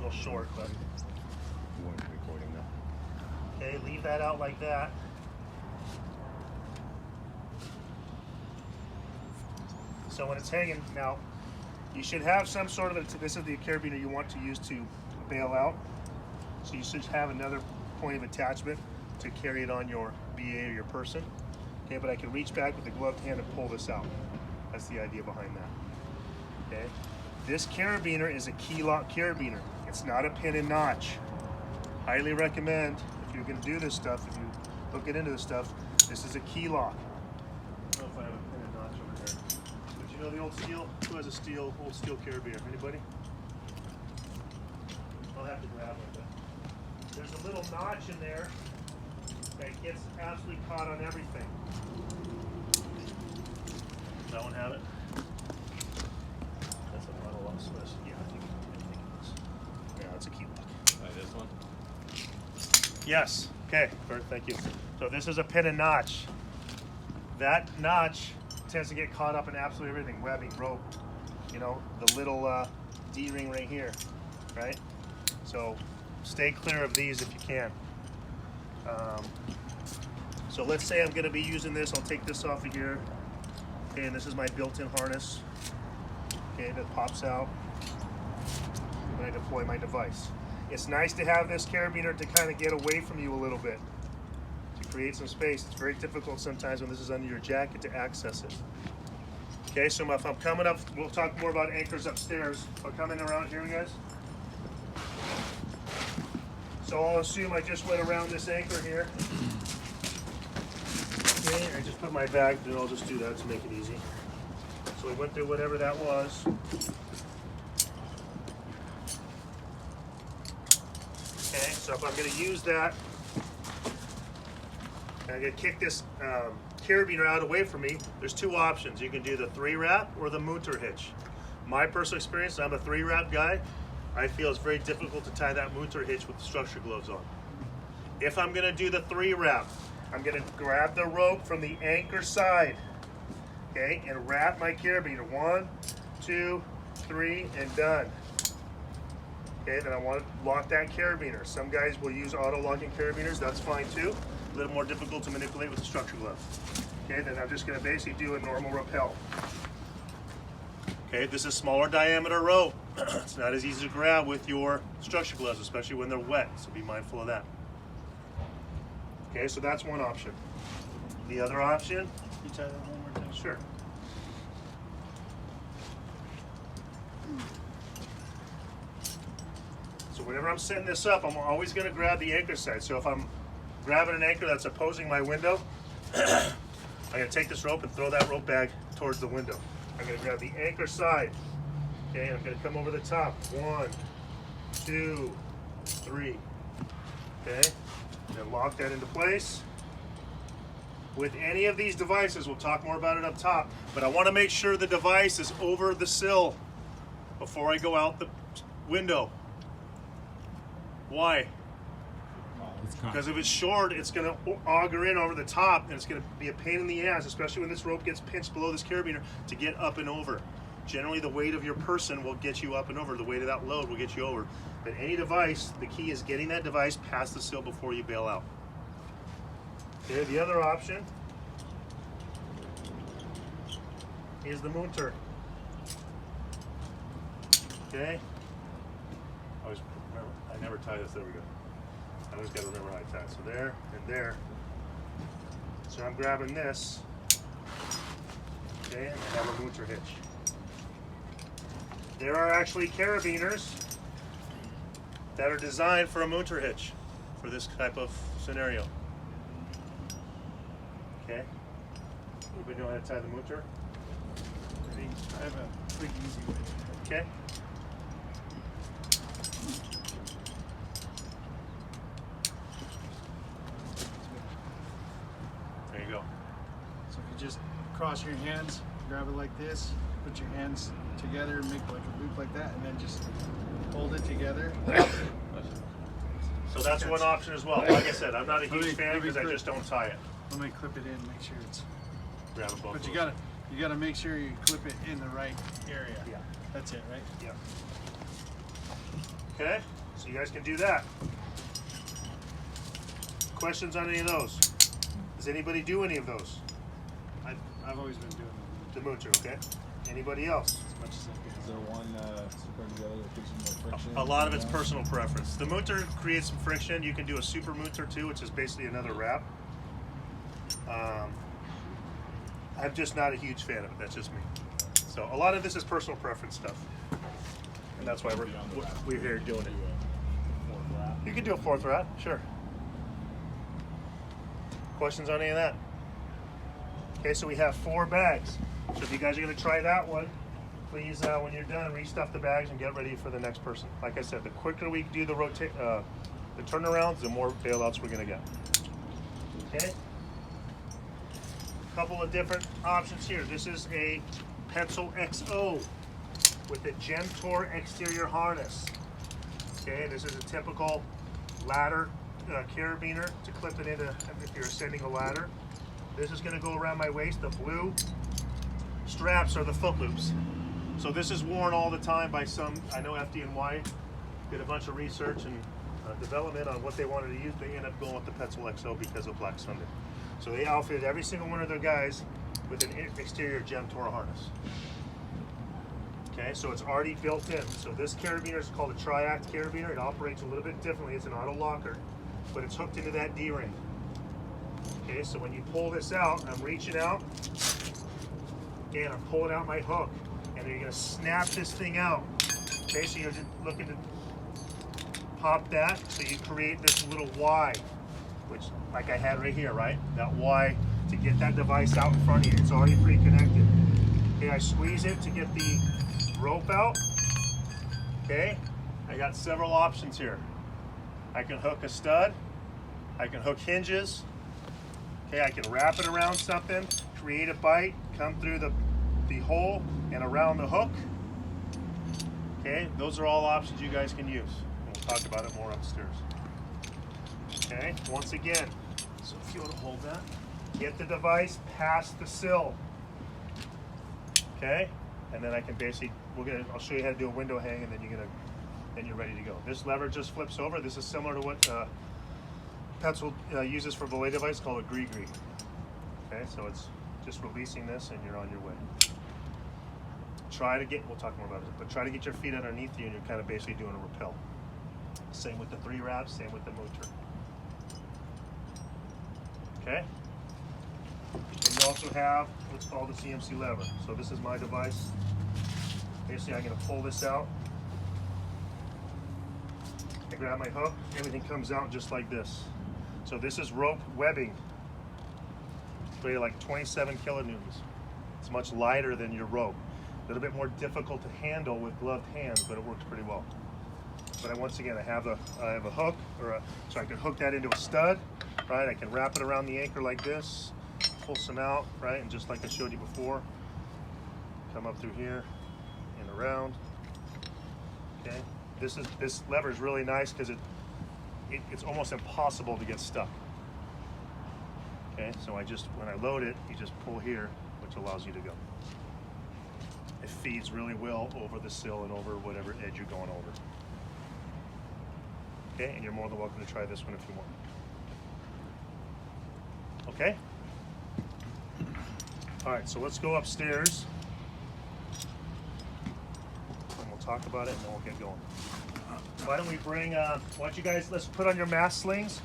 little short, but You weren't recording that. okay, leave that out like that. So when it's hanging now, you should have some sort of this is the carabiner you want to use to bail out. So you should have another point of attachment to carry it on your BA or your person. Okay, but I can reach back with the gloved hand and pull this out. That's the idea behind that. Okay, this carabiner is a key lock carabiner. It's not a pin and notch. Highly recommend if you're going to do this stuff, if you look into this stuff, this is a key lock. I don't know if I have a pin and notch over there. But you know the old steel? Who has a old steel carabiner? Anybody? I'll have to grab one. But there's a little notch in there that gets absolutely caught on everything. Does that one have it? That's a model lock Swiss. Yeah, I think it is. Yeah, that's a key lock. This one? Yes. Okay, Bert, thank you. So this is a pin and notch. That notch tends to get caught up in absolutely everything. Webbing, rope, you know, the little D-ring right here, right? So stay clear of these if you can. So let's say I'm going to be using this. I'll take this off of here. Okay, and this is my built-in harness. Okay, that pops out when I deploy my device. It's nice to have this carabiner to kind of get away from you a little bit, to create some space. It's very difficult sometimes when this is under your jacket to access it. Okay, so if I'm coming up, we'll talk more about anchors upstairs. If I'm coming around here, guys. So I'll assume I just went around this anchor here. Okay, I just put my bag, and I'll just do that to make it easy. So we went through whatever that was. Okay, so if I'm going to use that, I'm going to kick this carabiner out away from me, there's two options. You can do the 3-wrap or the Munter hitch. My personal experience, I'm a 3-wrap guy. I feel it's very difficult to tie that Munter hitch with the structure gloves on. If I'm going to do the 3-wrap, I'm going to grab the rope from the anchor side, okay, and wrap my carabiner. 1, 2, 3, and done. Okay, then I want to lock that carabiner. Some guys will use auto-locking carabiners. That's fine too. A little more difficult to manipulate with the structure glove. Okay, then I'm just going to basically do a normal rappel. Okay, this is smaller diameter rope. It's not as easy to grab with your structure gloves, especially when they're wet, so be mindful of that. Okay, so that's one option. The other option? Can you tie that one more time? Sure. So whenever I'm setting this up, I'm always going to grab the anchor side. So if I'm grabbing an anchor that's opposing my window, I'm going to take this rope and throw that rope back towards the window. I'm going to grab the anchor side. Okay, I'm going to come over the top. 1, 2, 3. Okay, and lock that into place. With any of these devices, we'll talk more about it up top, but I want to make sure the device is over the sill before I go out the window. Why? Because if it's short, it's going to auger in over the top, and it's going to be a pain in the ass, especially when this rope gets pinched below this carabiner, to get up and over. Generally, the weight of your person will get you up and over. The weight of that load will get you over. But any device, the key is getting that device past the sill before you bail out. Okay, the other option is the Munter. Okay. I never tie this. There we go. I always got to remember how I tie it. So there and there. So I'm grabbing this. Okay, and I have a Munter hitch. There are actually carabiners that are designed for a Munter hitch for this type of scenario. Okay. Anybody know how to tie the Munter? I have a quick, easy way. Okay. There you go. So if you just cross your hands, grab it like this, put your hands together, make like a loop like that, and then just hold it together. So that's one option as well. Like I said, I'm not a huge fan because I just don't tie it. Let me clip it in, make sure it's. Grab it both. But you gotta make sure you clip it in the right area. Yeah. That's it, right? Yeah. Okay, so you guys can do that. Questions on any of those? Does anybody do any of those? I've always been doing The mooter, okay? Anybody else? as much as I can. Is there one super together that gives you more friction? A lot of it's personal preference. The mooter creates some friction. You can do a super mooter too, which is basically another wrap. I'm just not a huge fan of it. That's just me. So a lot of this is personal preference stuff, and that's why we're here doing it. You can do a fourth wrap, sure. Questions on any of that? Okay, so we have 4 bags. So if you guys are going to try that one, please, when you're done, restuff the bags and get ready for the next person. Like I said, the quicker we do the turnarounds, the more bailouts we're going to get. Okay. Couple of different options here. This is a Petzl XO with a Gemtor exterior harness. Okay, this is a typical ladder carabiner to clip it into if you're ascending a ladder. This is going to go around my waist. The blue straps are the foot loops. So this is worn all the time by some, I know FDNY did a bunch of research and development on what they wanted to use. They ended up going with the Petzl XO because of Black Sunday. So they outfitted every single one of their guys with an exterior Gemtor harness. Okay, so it's already built in. So this carabiner is called a Triact carabiner. It operates a little bit differently. It's an auto locker, but it's hooked into that D-ring. Okay, so when you pull this out, I'm reaching out, and I'm pulling out my hook, and you're gonna snap this thing out. Okay, so you're just looking to pop that, so you create this little Y, which, like I had right here, right? That Y to get that device out in front of you. It's already pre-connected. Okay, I squeeze it to get the rope out. Okay, I got several options here. I can hook a stud, I can hook hinges. Okay, I can wrap it around something, create a bite, come through the hole and around the hook. Okay, those are all options you guys can use. And we'll talk about it more upstairs. Okay, once again, so if you want to hold that, get the device past the sill. Okay, and then I can basically, I'll show you how to do a window hang, and then you're ready to go. This lever just flips over. This is similar to what Petzl uses for belay device called a gree-gree. Okay, so it's just releasing this and you're on your way. We'll talk more about it, but try to get your feet underneath you and you're kind of basically doing a rappel. Same with the 3 wraps, same with the motor. Okay? And you also have what's called the CMC lever. So this is my device. Basically, I'm going to pull this out. I grab my hook, everything comes out just like this. So this is rope webbing. It's rated like 27 kilonewtons. It's much lighter than your rope. A little bit more difficult to handle with gloved hands, but it works pretty well. But once again, I have a hook, so I can hook that into a stud, right? I can wrap it around the anchor like this, pull some out, right? And just like I showed you before, come up through here and around. Okay. This lever is really nice because it's almost impossible to get stuck. Okay, so when I load it, you just pull here, which allows you to go. It feeds really well over the sill and over whatever edge you're going over. Okay, and you're more than welcome to try this one if you want. Okay? All right, so let's go upstairs. And we'll talk about it and then we'll get going. Why don't we bring, why don't you guys, let's put on your mask slings.